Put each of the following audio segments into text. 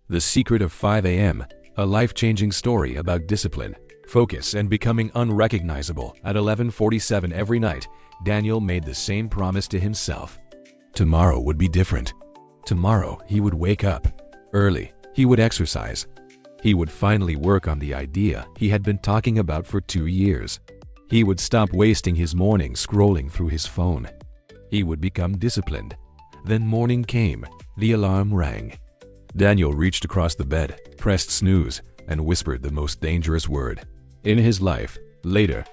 The Secret of 5 a.m., a life-changing story about discipline, focus, and becoming unrecognizable. At 11:47 every night, Daniel made the same promise to himself. Tomorrow would be different. Tomorrow he would wake up early, he would exercise. He would finally work on the idea he had been talking about for 2 years. He would stop wasting his mornings scrolling through his phone. He would become disciplined. Then morning came, the alarm rang. Daniel reached across the bed, pressed snooze, and whispered the most dangerous word in his life: later.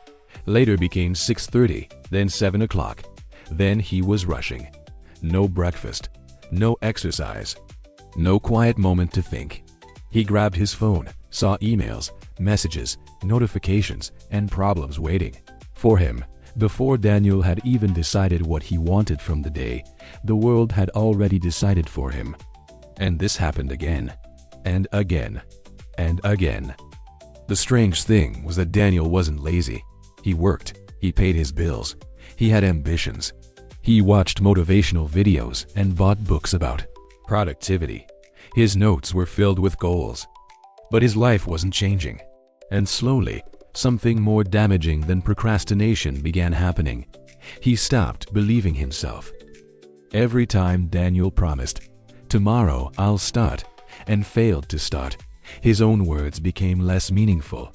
Later became 6:30, then 7 o'clock. Then he was rushing. No breakfast, no exercise, no quiet moment to think. He grabbed his phone, saw emails, messages, notifications, and problems waiting for him. Before Daniel had even decided what he wanted from the day, the world had already decided for him. And this happened again, and again, and again. The strange thing was that Daniel wasn't lazy. He worked, he paid his bills, he had ambitions. He watched motivational videos and bought books about productivity. His notes were filled with goals. But his life wasn't changing. And slowly, something more damaging than procrastination began happening. He stopped believing himself. Every time Daniel promised, "Tomorrow I'll start," and failed to start, his own words became less meaningful.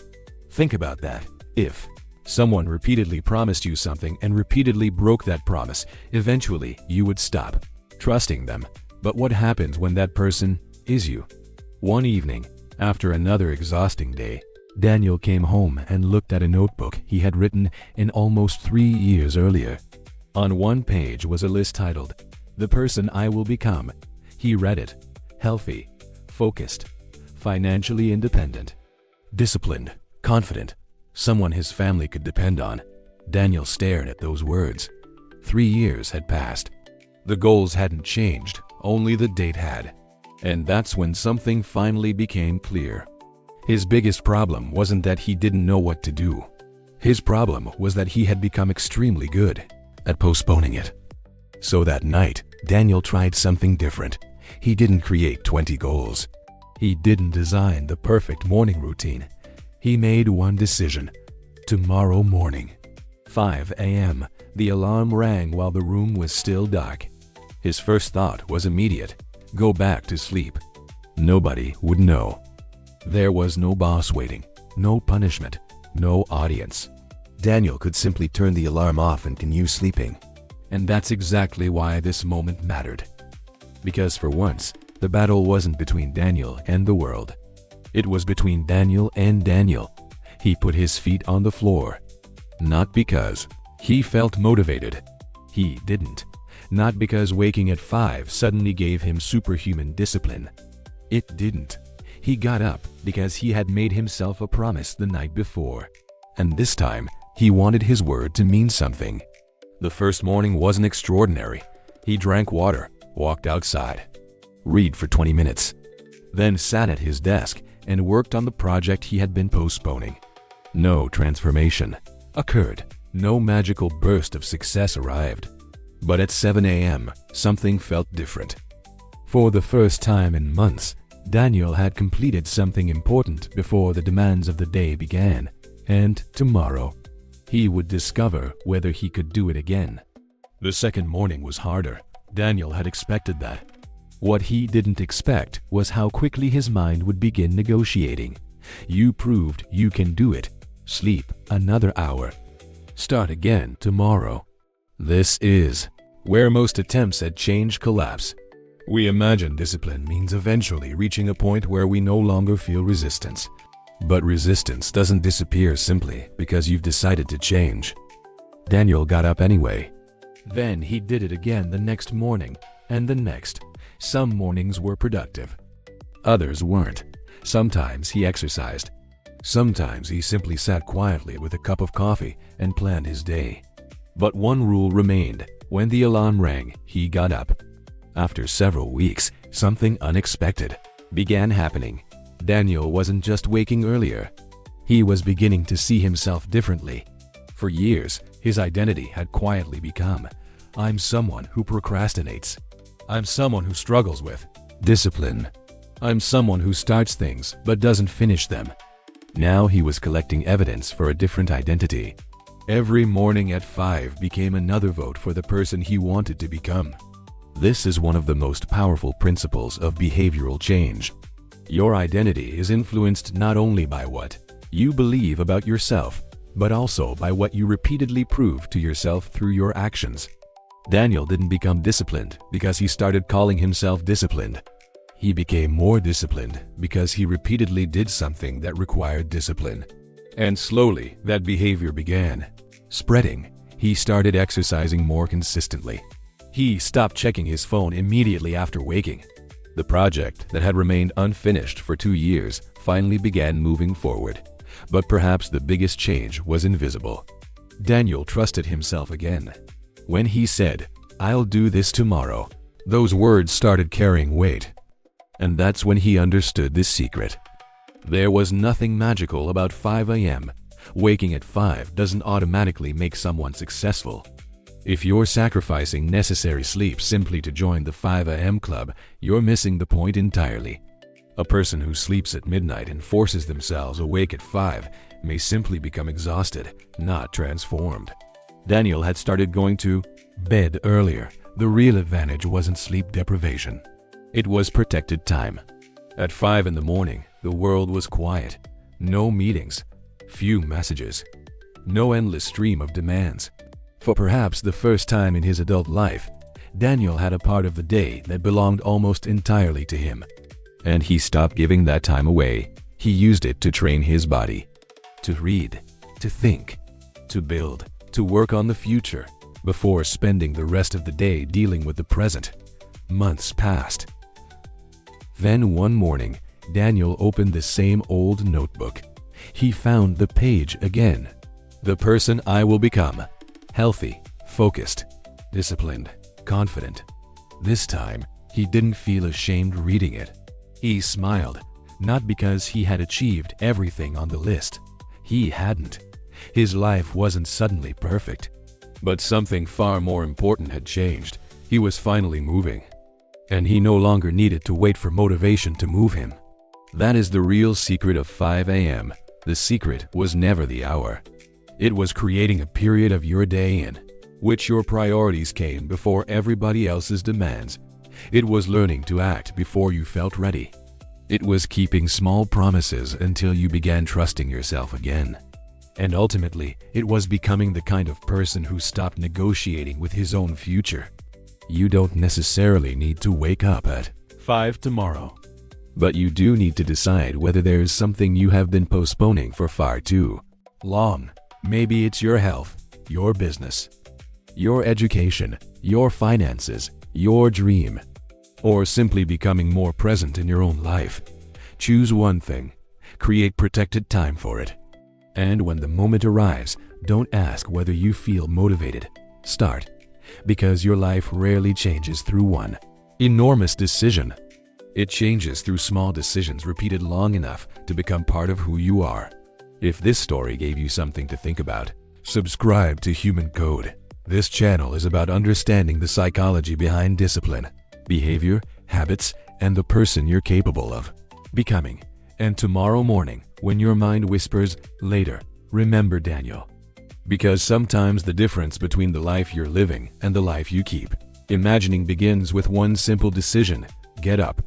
Think about that. If someone repeatedly promised you something and repeatedly broke that promise, eventually you would stop trusting them. But what happens when that person is you? One evening, after another exhausting day, Daniel came home and looked at a notebook he had written in almost 3 years earlier. On one page was a list titled, "The Person I Will Become." He read it: healthy, focused, financially independent, disciplined, confident, someone his family could depend on. Daniel stared at those words. 3 years had passed. The goals hadn't changed, only the date had. And that's when something finally became clear. His biggest problem wasn't that he didn't know what to do. His problem was that he had become extremely good at postponing it. So that night, Daniel tried something different. He didn't create 20 goals. He didn't design the perfect morning routine. He made one decision: tomorrow morning, 5 a.m., the alarm rang while the room was still dark. His first thought was immediate: go back to sleep. Nobody would know. There was no boss waiting, no punishment, no audience. Daniel could simply turn the alarm off and continue sleeping. And that's exactly why this moment mattered. Because for once, the battle wasn't between Daniel and the world. It was between Daniel and Daniel. He put his feet on the floor. Not because he felt motivated. He didn't. Not because waking at 5 suddenly gave him superhuman discipline. It didn't. He got up because he had made himself a promise the night before. And this time, he wanted his word to mean something. The first morning wasn't extraordinary. He drank water, walked outside, read for 20 minutes, then sat at his desk and worked on the project he had been postponing. No transformation occurred. No magical burst of success arrived. But at 7 a.m., something felt different. For the first time in months, Daniel had completed something important before the demands of the day began, and tomorrow, he would discover whether he could do it again. The second morning was harder. Daniel had expected that. What he didn't expect was how quickly his mind would begin negotiating. You proved you can do it. Sleep another hour. Start again tomorrow. This is where most attempts at change collapse. We imagine discipline means eventually reaching a point where we no longer feel resistance. But resistance doesn't disappear simply because you've decided to change. Daniel got up anyway. Then he did it again the next morning, and the next. Some mornings were productive. Others weren't. Sometimes he exercised. Sometimes he simply sat quietly with a cup of coffee and planned his day. But one rule remained. When the alarm rang, he got up. After several weeks, something unexpected began happening. Daniel wasn't just waking earlier. He was beginning to see himself differently. For years, his identity had quietly become, "I'm someone who procrastinates. I'm someone who struggles with discipline." I'm someone who starts things but doesn't finish them. Now he was collecting evidence for a different identity. Every morning at 5 became another vote for the person he wanted to become. This is one of the most powerful principles of behavioral change. Your identity is influenced not only by what you believe about yourself, but also by what you repeatedly prove to yourself through your actions. Daniel didn't become disciplined because he started calling himself disciplined. He became more disciplined because he repeatedly did something that required discipline. And slowly, that behavior began spreading. He started exercising more consistently. He stopped checking his phone immediately after waking. The project that had remained unfinished for 2 years finally began moving forward. But perhaps the biggest change was invisible. Daniel trusted himself again. When he said, "I'll do this tomorrow," those words started carrying weight. And that's when he understood this secret. There was nothing magical about 5 a.m. Waking at 5 doesn't automatically make someone successful. If you're sacrificing necessary sleep simply to join the 5 a.m. club, you're missing the point entirely. A person who sleeps at midnight and forces themselves awake at 5 may simply become exhausted, not transformed. Daniel had started going to bed earlier. The real advantage wasn't sleep deprivation. It was protected time. At 5 in the morning, the world was quiet. No meetings, few messages, no endless stream of demands. For perhaps the first time in his adult life, Daniel had a part of the day that belonged almost entirely to him. And he stopped giving that time away. He used it to train his body, to read, to think, to build, to work on the future, before spending the rest of the day dealing with the present. Months passed. Then one morning, Daniel opened the same old notebook. He found the page again. The person I will become. Healthy, focused, disciplined, confident. This time, he didn't feel ashamed reading it. He smiled, not because he had achieved everything on the list. He hadn't. His life wasn't suddenly perfect. But something far more important had changed. He was finally moving. And he no longer needed to wait for motivation to move him. That is the real secret of 5 a.m. The secret was never the hour. It was creating a period of your day in which your priorities came before everybody else's demands. It was learning to act before you felt ready. It was keeping small promises until you began trusting yourself again. And ultimately, it was becoming the kind of person who stopped negotiating with his own future. You don't necessarily need to wake up at 5 tomorrow. But you do need to decide whether there is something you have been postponing for far too long. Maybe it's your health, your business, your education, your finances, your dream, or simply becoming more present in your own life. Choose one thing. Create protected time for it. And when the moment arrives, don't ask whether you feel motivated. Start. Because your life rarely changes through one enormous decision. It changes through small decisions repeated long enough to become part of who you are. If this story gave you something to think about, subscribe to Human Code. This channel is about understanding the psychology behind discipline, behavior, habits, and the person you're capable of becoming. And tomorrow morning, when your mind whispers, "Later," remember Daniel. Because sometimes the difference between the life you're living and the life you keep imagining begins with one simple decision: get up,